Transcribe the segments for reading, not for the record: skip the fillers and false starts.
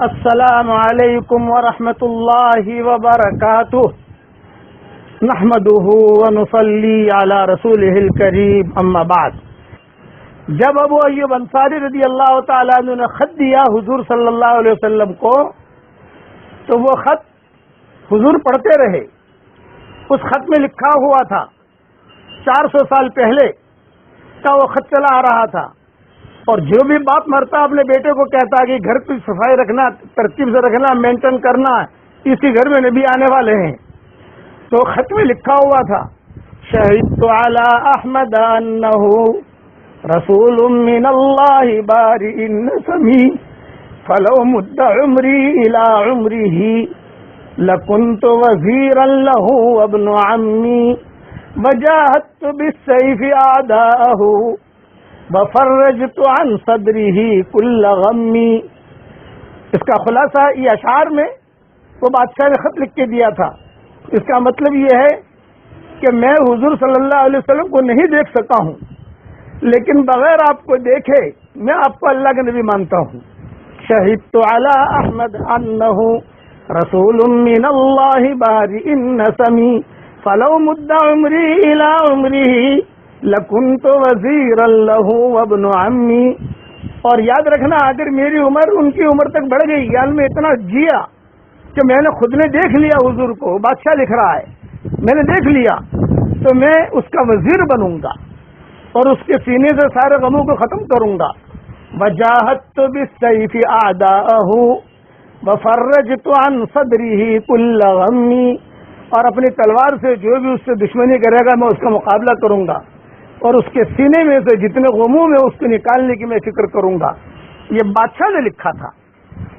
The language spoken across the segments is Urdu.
السلام علیکم ورحمۃ اللہ وبرکاتہ نحمده ونصلی علی رسولہ الکریم اما بعد۔ جب ابو ایوب انصاری رضی اللہ تعالیٰ عنہ نے خط دیا حضور صلی اللہ علیہ وسلم کو، تو وہ خط حضور پڑھتے رہے۔ اس خط میں لکھا ہوا تھا 400 سال پہلے کا وہ خط چلا آ رہا تھا، اور جو بھی باپ مرتا اپنے بیٹے کو کہتا کہ گھر کی صفائی رکھنا، ترتیب سے رکھنا، مینٹین کرنا، اسی گھر میں نبی آنے والے ہیں۔ تو خط میں لکھا ہوا تھا شہدت علی احمد انہ رسول من اللہ بارئ النسمی فلو مد عمری الی عمرہ لکنت وزیرا لہ وابن عمی وجاہدت بالسیف اعداءہ وفرجت عن صدرہ کل غمی۔ اس کا خلاصہ یہ اشعار میں وہ بادشاہ نے خط لکھ کے دیا تھا۔ اس کا مطلب یہ ہے کہ میں حضور صلی اللہ علیہ وسلم کو نہیں دیکھ سکا ہوں، لیکن بغیر آپ کو دیکھے میں آپ کو اللہ کے نبی مانتا ہوں۔ شہدت علی احمد انہ رسول من اللہ بارئ النسمی فلو مد عمری الی عمرہ لکنت وزیرا لہ وابن عمی۔ اور یاد رکھنا، اگر میری عمر ان کی عمر تک بڑھ گئی، یعنی میں اتنا جیا کہ میں نے خود نے دیکھ لیا حضور کو، بادشاہ لکھ رہا ہے، میں نے دیکھ لیا، تو میں اس کا وزیر بنوں گا اور اس کے سینے سے سارے غموں کو ختم کروں گا۔ وجاہدت بالسیف اعداءہ وفرجت عن صدرہ کل غمی۔ اور اپنی تلوار سے جو بھی اس سے دشمنی کرے گا میں اس کا مقابلہ کروں گا، اور اس کے سینے میں سے جتنے غموم ہے اس کو نکالنے کی میں فکر کروں گا۔ یہ بادشاہ نے لکھا تھا۔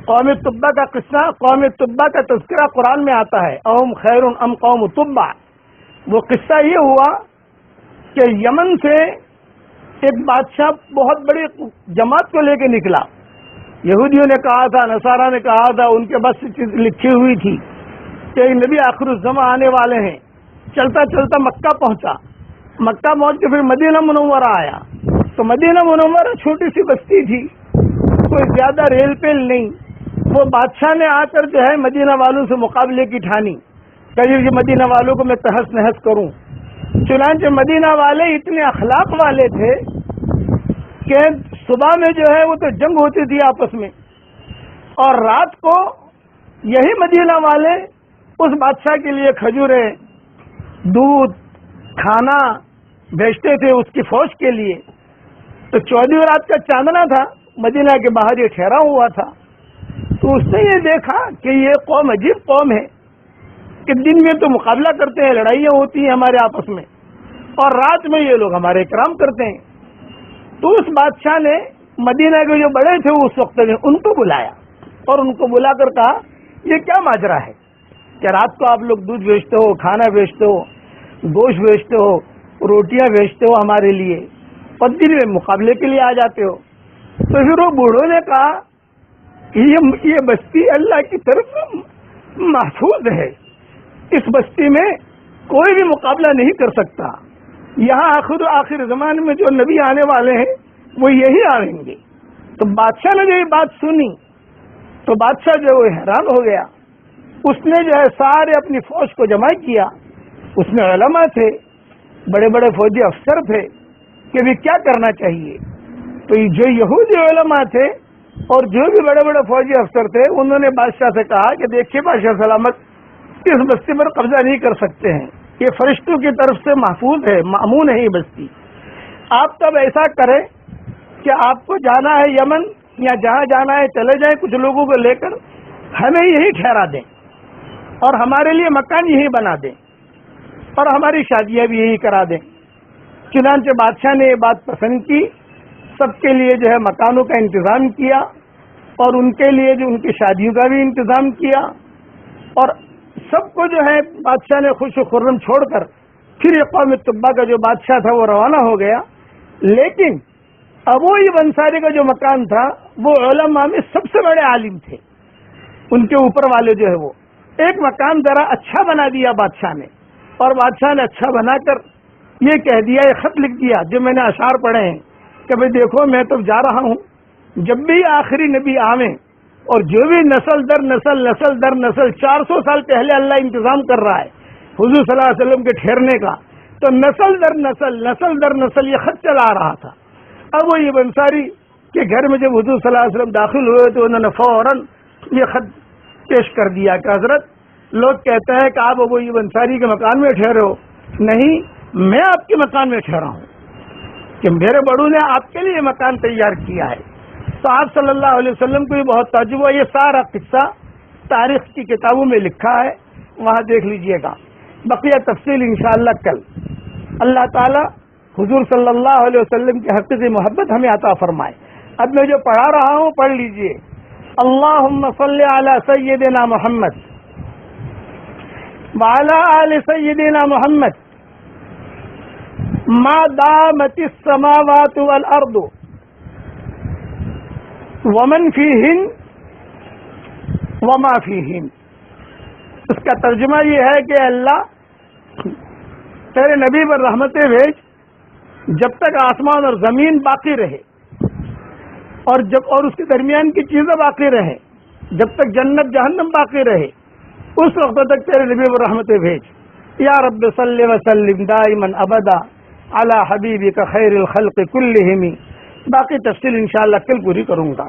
قوم تبا کا قصہ، قوم تبا کا تذکرہ قرآن میں آتا ہے، اوم خیر ام قوم تبا۔ وہ قصہ یہ ہوا کہ یمن سے ایک بادشاہ بہت بڑی جماعت کو لے کے نکلا۔ یہودیوں نے کہا تھا، نصارہ نے کہا تھا، ان کے بس لکھی ہوئی تھی کہ نبی آخر الزمان آنے والے ہیں۔ چلتا چلتا مکہ پہنچا، مکہ پہنچ کے پھر مدینہ منورہ آیا۔ تو مدینہ منورہ چھوٹی سی بستی تھی، کوئی زیادہ ریل پیل نہیں۔ وہ بادشاہ نے آ کر جو ہے مدینہ والوں سے مقابلے کی ٹھانی کہ یہ مدینہ والوں کو میں تہس نہس کروں۔ چنانچہ مدینہ والے اتنے اخلاق والے تھے کہ صبح میں جو ہے وہ تو جنگ ہوتی تھی آپس میں، اور رات کو یہی مدینہ والے اس بادشاہ کے لیے کھجوریں، دودھ، کھانا بھیجتے تھے اس کی فوج کے لیے۔ تو 14ویں رات کا چاندنا تھا، مدینہ کے باہر یہ ٹھہرا ہوا تھا۔ تو اس نے یہ دیکھا کہ یہ قوم عجیب قوم ہے کہ دن میں تو مقابلہ کرتے ہیں، لڑائیاں ہوتی ہیں ہمارے آپس میں، اور رات میں یہ لوگ ہمارے اکرام کرتے ہیں۔ تو اس بادشاہ نے مدینہ کے جو بڑے تھے اس وقت میں ان کو بلایا، اور ان کو بلا کر کہا یہ کیا ماجرا ہے کہ رات کو آپ لوگ دودھ بیچتے ہو، کھانا بیچتے ہو، گوشت بیچتے ہو، روٹیاں بیچتے ہو ہمارے لیے، اور دن میں مقابلے کے لیے آ جاتے ہو۔ تو پھر وہ بوڑھوں نے کہا یہ بستی اللہ کی طرف محفوظ ہے، اس بستی میں کوئی بھی مقابلہ نہیں کر سکتا، یہاں آخر زمانے میں جو نبی آنے والے ہیں وہ یہی آئیں گے۔ تو بادشاہ نے جو یہ بات سنی تو بادشاہ جو ہے حیران ہو گیا۔ اس نے جو ہے سارے اپنی فوج کو جمع کیا، اس میں علماء تھے، بڑے بڑے فوجی افسر تھے کہ بھی کیا کرنا چاہیے۔ تو جو یہودی علماء تھے اور جو بھی بڑے بڑے فوجی افسر تھے انہوں نے بادشاہ سے کہا کہ دیکھیے بادشاہ سلامت، اس بستی پر قبضہ نہیں کر سکتے ہیں، یہ فرشتوں کی طرف سے محفوظ ہے، مامون ہے یہ بستی۔ آپ تب ایسا کریں کہ آپ کو جانا ہے یمن یا جہاں جانا ہے چلے جائیں، کچھ لوگوں کو لے کر ہمیں یہی ٹھہرا دیں اور ہمارے لیے مکان یہی بنا دیں اور ہماری شادیاں بھی یہی کرا دیں۔ چنانچہ بادشاہ نے یہ بات پسند کی، سب کے لیے جو ہے مکانوں کا انتظام کیا، اور ان کے لیے جو ان کی شادیوں کا بھی انتظام کیا، اور سب کو جو ہے بادشاہ نے خوش و خرم چھوڑ کر پھر یہ قوم تبا کا جو بادشاہ تھا وہ روانہ ہو گیا۔ لیکن ابو ایوب انصاری کا جو مکان تھا وہ علماء میں سب سے بڑے عالم تھے، ان کے اوپر والے جو ہے وہ ایک مکان ذرا اچھا بنا دیا بادشاہ نے، اور بادشاہ نے اچھا بنا کر یہ کہہ دیا، یہ خط لکھ دیا جو میں نے اشعار پڑھے ہیں کہ بھئی دیکھو میں تو جا رہا ہوں، جب بھی آخری نبی آویں اور جو بھی نسل در نسل 400 سال پہلے اللہ انتظام کر رہا ہے حضور صلی اللہ علیہ وسلم کے ٹھہرنے کا، تو نسل در نسل یہ خط چلا رہا تھا۔ اب وہ یہ انصاری کے گھر میں جب حضور صلی اللہ علیہ وسلم داخل ہوئے تو انہوں نے فوراً یہ خط پیش کر دیا کہ حضرت، لوگ کہتے ہیں کہ آپ ابو ایوب انصاری کے مکان میں ٹھہرے ہو، نہیں، میں آپ کے مکان میں ٹھہرا ہوں کہ میرے بڑوں نے آپ کے لیے مکان تیار کیا ہے۔ تو آپ صلی اللہ علیہ وسلم کو یہ بہت تعجب ہوا۔ یہ سارا قصہ تاریخ کی کتابوں میں لکھا ہے، وہاں دیکھ لیجئے گا، بقیہ تفصیل انشاءاللہ کل۔ اللہ تعالی حضور صلی اللہ علیہ وسلم کی حقیقی محبت ہمیں عطا فرمائے۔ اب میں جو پڑھا رہا ہوں پڑھ لیجئے۔ اللہم صلی علی سیدنا محمد وعلی آل سیدنا محمد ما دامت السماوات والارض ومن فیہن وما فیہن۔ اس کا ترجمہ یہ ہے کہ اللہ تیرے نبی پر رحمتیں بھیج جب تک آسمان اور زمین باقی رہے، اور اس کے درمیان کی چیزیں باقی رہیں، جب تک جنت جہنم باقی رہے، اس وقت تک تیرے نبی پر رحمتیں بھیج۔ یا رب صلی وسلم دائما ابدا علی حبیبک خیر الخلق کلہم۔ باقی تفصیل انشاءاللہ کل پوری کروں گا۔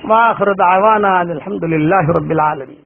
وآخر دعوانا ان الحمد للہ رب العالمین۔